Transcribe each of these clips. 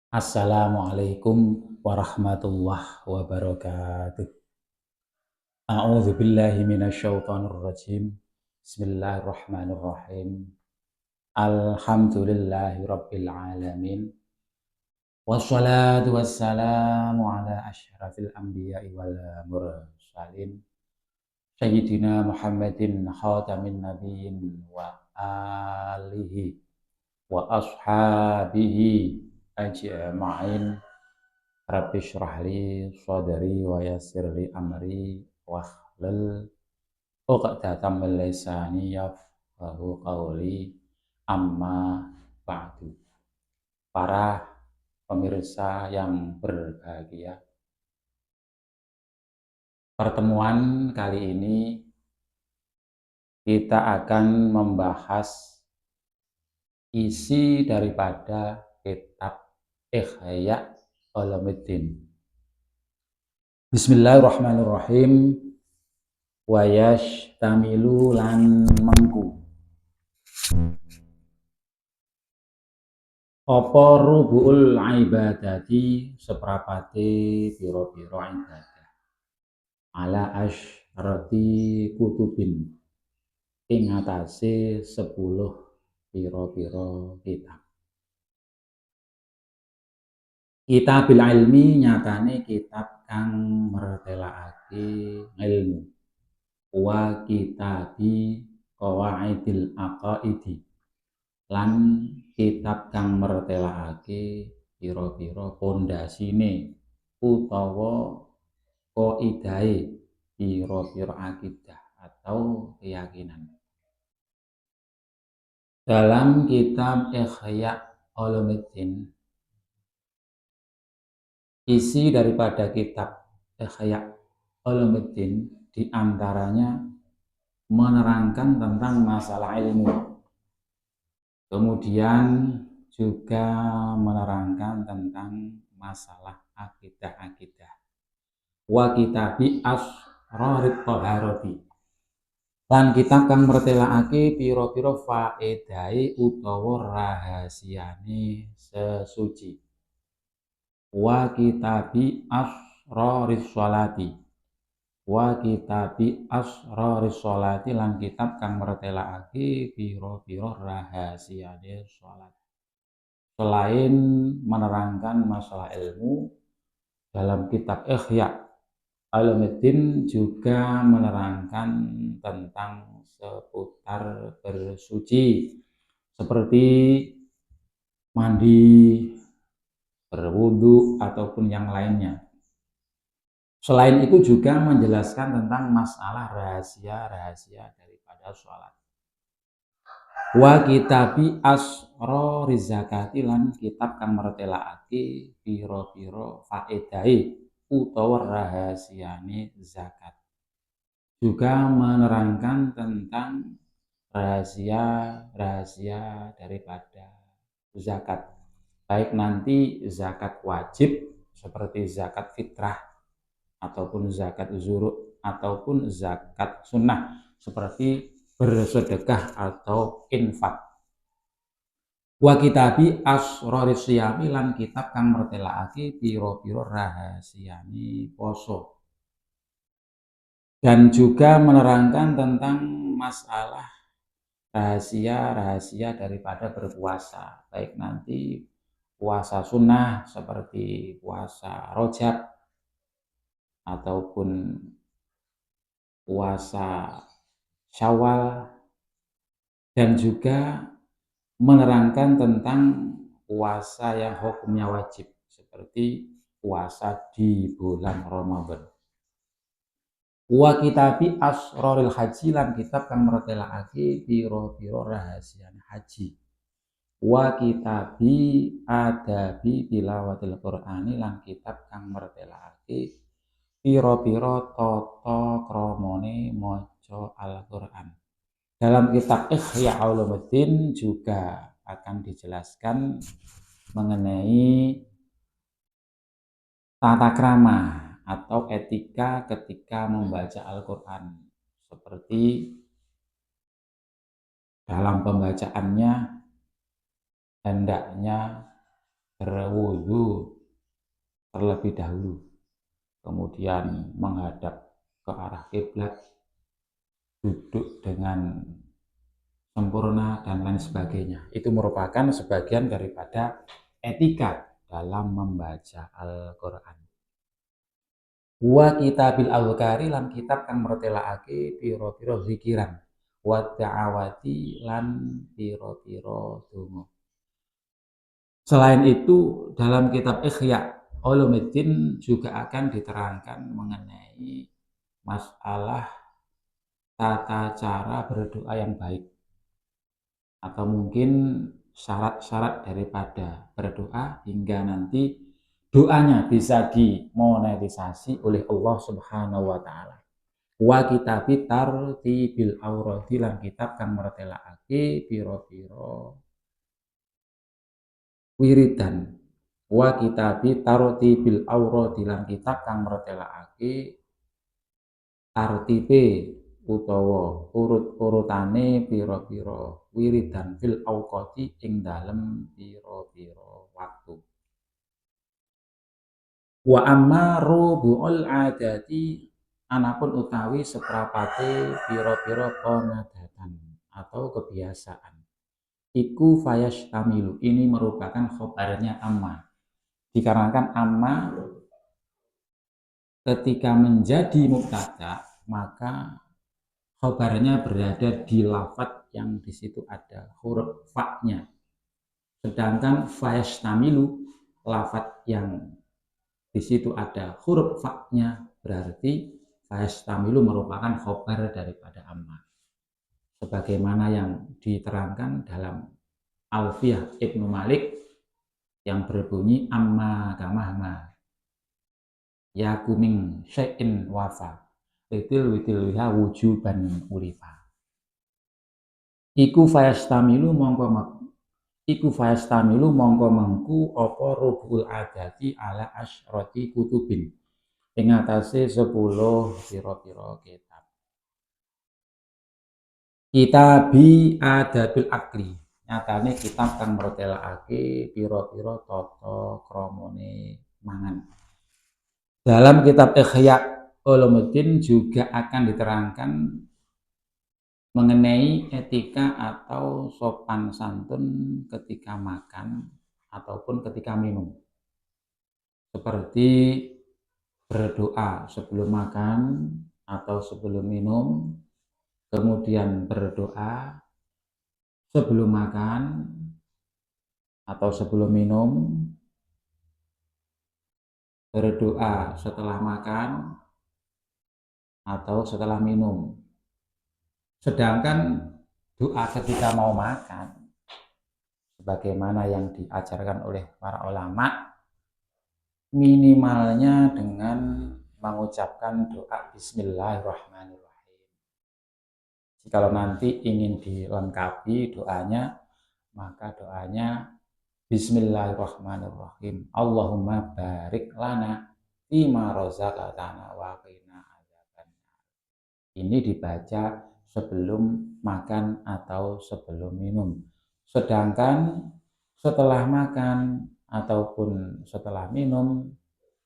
Assalamualaikum warahmatullahi wabarakatuh. A'udzu billahi minasyaitonir rajim. Bismillahirrahmanirrahim. Alhamdulillahi rabbil alamin. Wassalatu wassalamu ala asyrafil anbiya'i wal mursalin. Sayyidina Muhammadin khatamin nabiyyin wa alihi wa ashabihi ajma'in. Rabbi shrah li sadri wa yassir li amri wahlul 'uqdatam min lisani yafqahu qawli amma ba'du. Para pemirsa yang berbahagia, pertemuan kali ini kita akan membahas isi daripada kitab Ihya Ulumuddin. Bismillahirrahmanirrahim. Wa yashtamilu lan mengku apa rubuul ibadati seprapate pira-pira ibadah ala asyrati kutubin ing atase 10 pira-pira kitab. Kitabil ilmi nyatane kitab kang mertelakake ilmu. Wa kitabi qawaidil aqaidi lan kitab kang mertelakake pira-pira pondasine utawa qaidahe pira-pira akidah atau keyakinan. Dalam kitab Ihya Ulumuddin, isi daripada kitab Ihya Ulumuddin diantaranya menerangkan tentang masalah ilmu, kemudian juga menerangkan tentang masalah akidah-akidah. Wa kitabi asrarit thaharati lan kitab kang mertelakake pira-pira faedahe utawa rahasiane sesuci. Wa kitabi asraris sholati wa kitabi asraris sholati lan kitab kang mertelakake pira-pira rahasiane salat. Selain menerangkan masalah ilmu, dalam kitab Ihya Ulumuddin juga menerangkan tentang seputar bersuci seperti mandi, berwudu ataupun yang lainnya. Selain itu juga menjelaskan tentang masalah rahasia-rahasia daripada sholat. Wa kitabi asroriz zakati lan kitab kang mertelakake pira-pira faedahe utawa rahasiane zakat. Juga menerangkan tentang rahasia-rahasia daripada zakat. Baik nanti zakat wajib seperti zakat fitrah ataupun zakat zuru' ataupun zakat sunnah seperti bersedekah atau infak. Wa kitabi asroris siyami lan kitab kang mertelakake pira-pira rahasiane poso. Dan juga menerangkan tentang masalah rahasia-rahasia daripada berpuasa, baik nanti puasa sunnah seperti puasa Rajab ataupun puasa Syawal, dan juga menerangkan tentang puasa yang hukumnya wajib seperti puasa di bulan Ramadan. Wa kitabi asroril haji lan kitab kang mertelakake pira-pira rahasiane haji. Wa kitabi adabi tilawatil Qur'ani lan kitab kang mertelakake pira-pira tata kramane maca Al-Qur'an. Dalam kitab Ihya Ulumuddin juga akan dijelaskan mengenai tata krama atau etika ketika membaca Al-Qur'an, seperti dalam pembacaannya hendaknya berwudu terlebih dahulu, kemudian menghadap ke arah kiblat, duduk dengan sempurna dan lain sebagainya. Itu merupakan sebagian daripada etika dalam membaca Al-Qur'an. Wa kitabil azkari lan kitab kang mertelakake pira-pira zikiran, wa ta'awati lan pira-pira donga. Selain itu, dalam kitab Ihya Ulumuddin juga akan diterangkan mengenai masalah tata cara berdoa yang baik, atau mungkin syarat-syarat daripada berdoa hingga nanti doanya bisa dimonetisasi oleh Allah Subhanahu wa taala. Wa kitabi tartibil aurati lan kitab kang mertelakake pira-pira wiridan. Wa kitabi tartibil aurati lan kitab kang mertelakake tartibe utawa urut-urutane pira-pira wiridan fil auqati ing dalem pira-pira waktu. Wa amma rubu'ul adati anapun utawi seprapate pira-pira pengadatan atau kebiasaan. Iku tamilu, ini merupakan khobarnya amma. Dikarenakan amma ketika menjadi mubtada, maka khobarnya berada di lafadz yang di situ ada huruf fa-nya. Sedangkan tamilu, lafadz yang di situ ada huruf fa-nya, berarti tamilu merupakan khobar daripada amma. Sebagaimana yang diterangkan dalam Alfiyah Ibnu Malik yang berbunyi amma kamahma ya kuming syai'in wafa witil wiha wujuban ulifa. Iku fayastamilu mongko mengku apa rubul adati ala asyrati kutubin ing atase 10 pira-pira kitab. Kitabi adabil akli, nyatane kitab kang mertelakake pira-pira tata kramane mangan. Dalam kitab Ihya Ulumuddin juga akan diterangkan mengenai etika atau sopan santun ketika makan ataupun ketika minum. Seperti berdoa sebelum makan atau sebelum minum, kemudian berdoa sebelum makan atau sebelum minum, berdoa setelah makan atau setelah minum. Sedangkan doa ketika mau makan, sebagaimana yang diajarkan oleh para ulama, minimalnya dengan mengucapkan doa Bismillahirrahmanirrahim. Jikalau nanti ingin dilengkapi doanya, maka doanya Bismillahirrahmanirrahim. Allahumma barik lana fima razaqtana wa qina adzabannar. Ini dibaca sebelum makan atau sebelum minum. Sedangkan setelah makan ataupun setelah minum,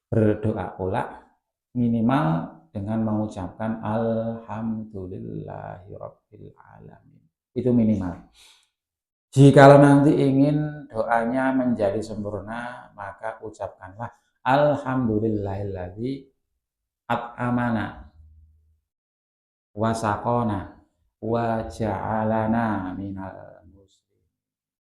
berdoa pula minimal dengan mengucapkan alhamdulillahirabbil alamin. Itu minimal. Jikalau nanti ingin doanya menjadi sempurna, maka ucapkanlah alhamdulillahilladzi at'amana wa saqona wa ja'alana minal muslimin.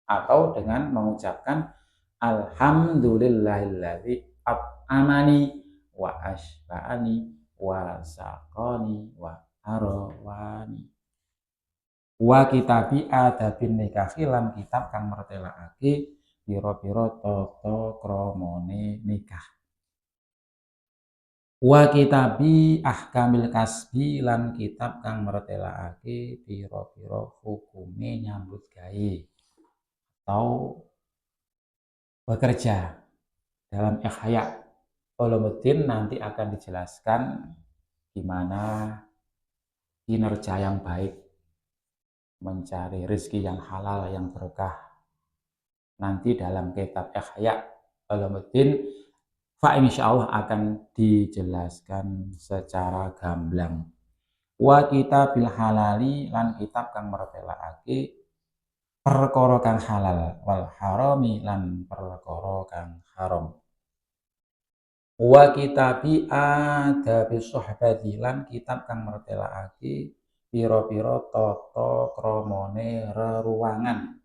Atau dengan mengucapkan alhamdulillahilladzi at'amani wa asba'ani wa saqani wa arawani. Wa kitabi adabin nikahi lan kitab kang mertelakake pira-pira tata kramane nikah. Wa kitabi ahkamil kasbi lan kitab kang mertelakake pira-pira hukume nyambut gawe atau bekerja. Dalam Ihya Ulumuddin nanti akan dijelaskan gimana kinerja yang baik, mencari rezeki yang halal yang berkah. Nanti dalam kitab Ihya Ulumuddin, fa insyaallah akan dijelaskan secara gamblang. Wa kitabil halali lan kitab kang mertelakake perkara kang halal, wal harami lan perkara kang haram. Wa kitabi adabi sohbati lan kitab kang mertelakake pira-pira tata kramane reruwangan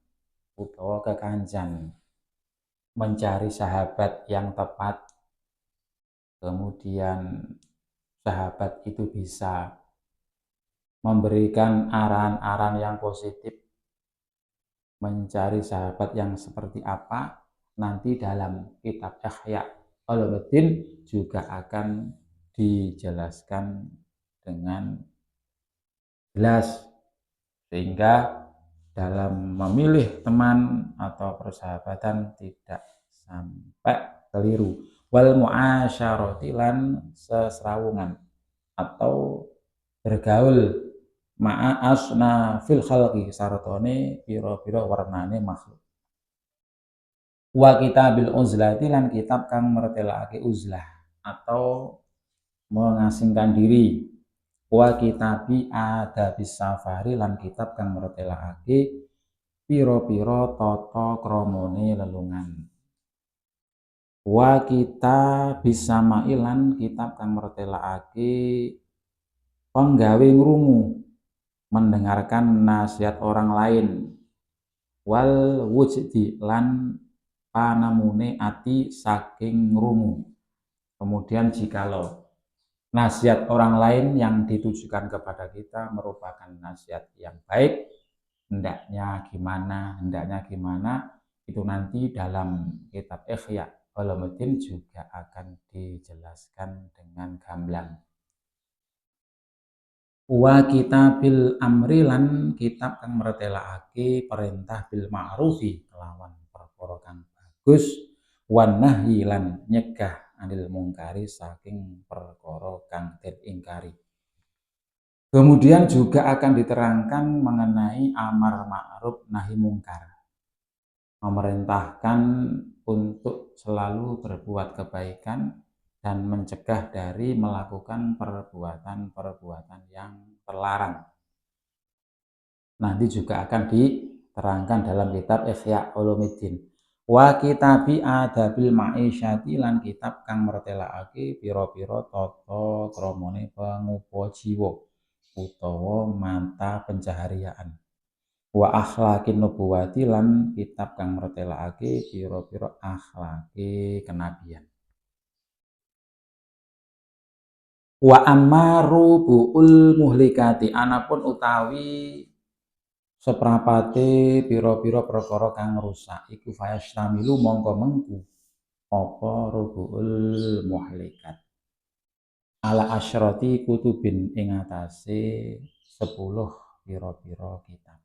utawa kekancan, mencari sahabat yang tepat, kemudian sahabat itu bisa memberikan arahan-arahan yang positif, mencari sahabat yang seperti apa, nanti dalam kitab Ihya Ulumuddin juga akan dijelaskan dengan jelas, sehingga dalam memilih teman atau persahabatan tidak sampai keliru. Wal muasyarati lan sesrawungan atau bergaul ma'a asna fil khalqi sartone pira-pira warnane makhluk. Wa kitabil uzlati lan kitab kang mertelakake uzlah atau mengasingkan diri. Wa kitabi adabis safari lan kitab kang mertelakake pira-pira tata kramane lelungan. Wa kitabis samai lan kitab kang mertelakake penggawe ngrungu, mendengarkan nasihat orang lain. Wal wujdi lan panamune ati saking ngrungu. Kemudian jikalau nasihat orang lain yang ditujukan kepada kita merupakan nasihat yang baik, hendaknya gimana, itu nanti dalam kitab Ihya Ulumuddin juga akan dijelaskan dengan gamblang. Wa kitabil amri lan kitab kang mertelakake perintah bil ma'rufi kelawan perkara kang bagus, wan nahyi lan nyegah anil mungkari saking perkara kang den ingkari. Kemudian juga akan diterangkan mengenai amar ma'ruf nahi mungkar, memerintahkan untuk selalu berbuat kebaikan dan mencegah dari melakukan perbuatan-perbuatan yang terlarang. Nanti juga akan diterangkan dalam kitab Ihya Ulumuddin. Wa kitabi adabil ma'isyati lan kitab kang mertelakake pira-pira tata kramane pangupa jiwa utawa mata pencaharian. Wa akhlaqin nubuwati lan kitab kang mertelakake pira-pira akhlake kenabian. Wa ammaru buul muhlikati anapun utawi seprapate pira-pira perkara kang rusak iku fayastamilu mongko mengku apa rubuul muhlikat ala asyrati kutubin ing atase 10 pira-pira kitab.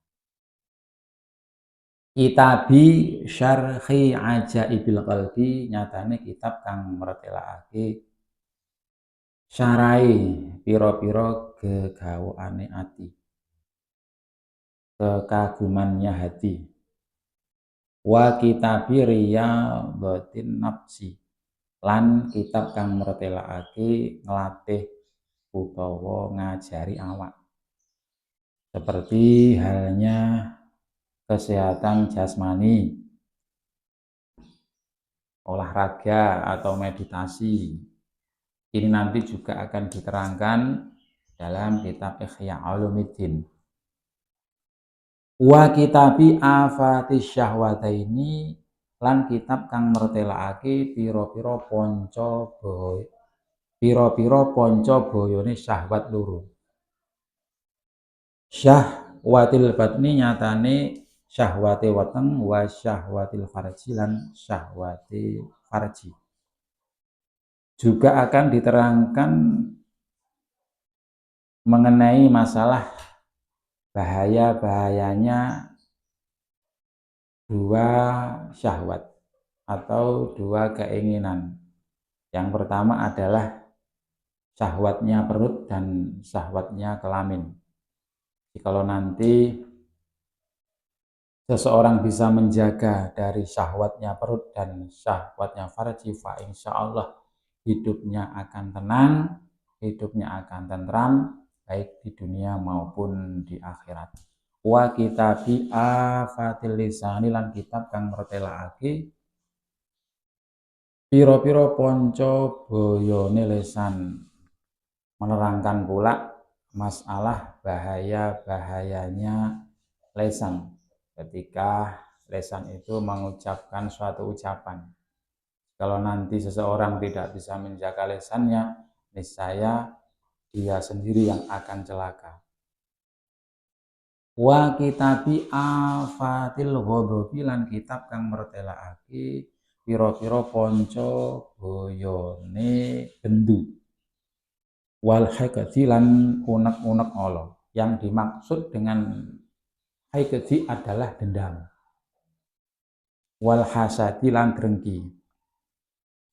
Kitabi syarhi ajaibil qalbi nyatane kitab kang mertelakake syarai pira-pira gegawaane ati, kekagumannya hati. Wa kitabi riyadhatin nafsi lan kitab kang mertelakake nglatih utawa ngajari awak, seperti halnya kesehatan jasmani, olahraga atau meditasi. Ini nanti juga akan diterangkan dalam kitab Ihya Ulumuddin. Wa kitabi afatis syahwataini lan kitab kang mertelakake pira-pira panca bayane syahwat loro. Syahwatil batni nyatane syahwate weteng, wa syahwatil farji lan syahwate farji. Juga akan diterangkan mengenai masalah bahaya-bahayanya dua syahwat atau dua keinginan. Yang pertama adalah syahwatnya perut dan syahwatnya kelamin. Jadi kalau nanti seseorang bisa menjaga dari syahwatnya perut dan syahwatnya farji, fa insya Allah hidupnya akan tenang, hidupnya akan tentram, baik di dunia maupun di akhirat. Wa kitabi afatil lisani lan kitab kang mertelakake piro-piro ponco boyone lesan, menerangkan pula masalah bahaya-bahayanya lesan ketika lesan itu mengucapkan suatu ucapan. Kalau nanti seseorang tidak bisa menjaga lesannya, niscaya dia sendiri yang akan celaka. Wa kitabi afatil ghadabi lan kitab kang mertelakake pira-pira ponco boyone bendu. Wal haikati lan unek-unek Allah. Yang dimaksud dengan haikati adalah dendam. Wal hasadi lan drengki.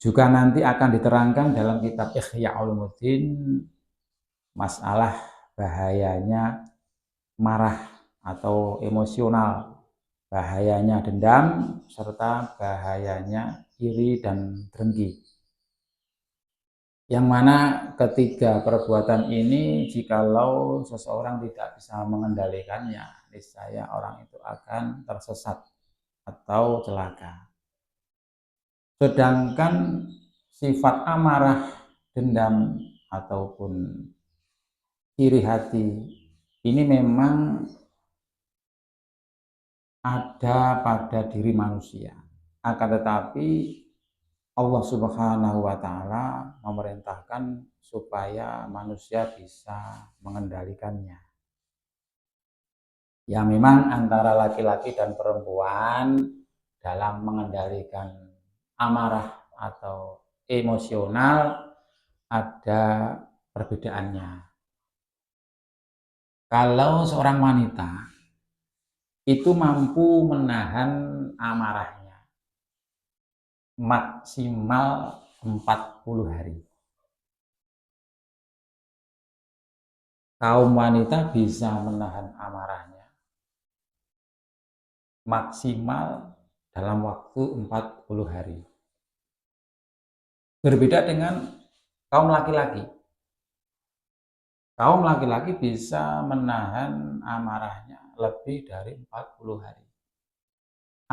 Juga nanti akan diterangkan dalam kitab Ihya Ulumuddin masalah bahayanya marah atau emosional, bahayanya dendam, serta bahayanya iri dan dengki. Yang mana ketiga perbuatan ini jikalau seseorang tidak bisa mengendalikannya, niscaya orang itu akan tersesat atau celaka. Sedangkan sifat amarah, dendam, ataupun iri hati ini memang ada pada diri manusia. Akan tetapi Allah Subhanahu wa taala memerintahkan supaya manusia bisa mengendalikannya. Ya memang antara laki-laki dan perempuan dalam mengendalikan amarah atau emosional ada perbedaannya. Kalau seorang wanita itu mampu menahan amarahnya maksimal 40 hari. Kaum wanita bisa menahan amarahnya maksimal dalam waktu 40 hari. Berbeda dengan kaum laki-laki. Kaum laki-laki bisa menahan amarahnya lebih dari 40 hari.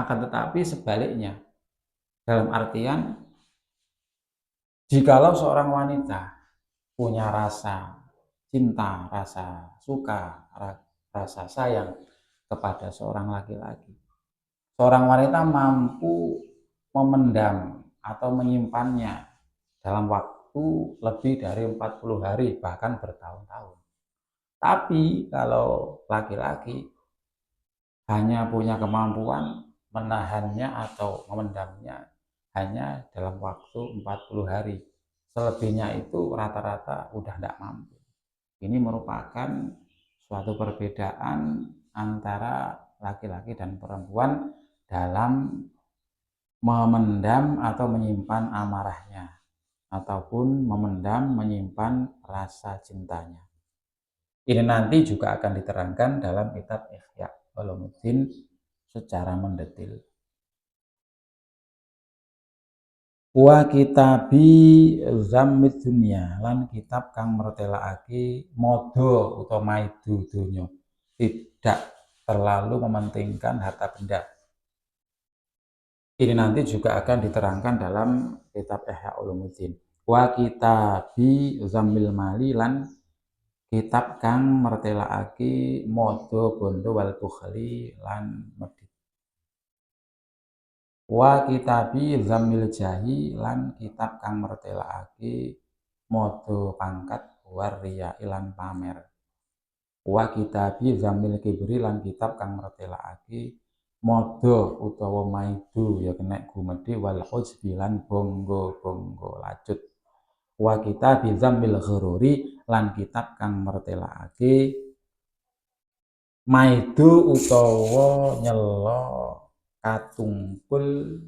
Akan tetapi sebaliknya, dalam artian jikalau seorang wanita punya rasa cinta, rasa suka, rasa sayang kepada seorang laki-laki, seorang wanita mampu memendam atau menyimpannya dalam waktu lebih dari 40 hari, bahkan bertahun-tahun. Tapi kalau laki-laki hanya punya kemampuan menahannya atau memendamnya hanya dalam waktu 40 hari. Selebihnya itu rata-rata udah tidak mampu. Ini merupakan suatu perbedaan antara laki-laki dan perempuan dalam memendam atau menyimpan amarahnya ataupun memendam menyimpan rasa cintanya. Ini nanti juga akan diterangkan dalam kitab Ihya Ulumuddin secara mendetil. Wa kitabi zammid dunya lan kitab kang mertelakake modo utawa maidu donya, tidak terlalu mementingkan harta benda. Ini nanti juga akan diterangkan dalam kitab Ihya Ulumuddin. Wa kitabi zammil mali lan kitab kang mertelakake modo bondo wal bukhli lan medhit. Wa kitabi zammil jahi lan kitab kang mertelakake modo pangkat war riya lan pamer. Wa kitabi zammil kibri lan kitab kang mertelakake modo utawa maidu ya kena gumedhe wal ujbi lan bonggo-bonggo lacut. Wa kitabi zammil ghururi lan kitab kang mertelakake maidu utawa nyela katungkul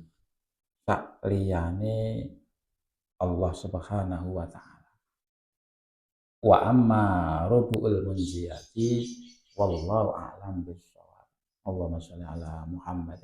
sak liyane Allah Subhanahu wa taala. Wa amma rubu'ul munjiyati wallahu a'lam bishawab. Allahumma sholli ala Muhammad.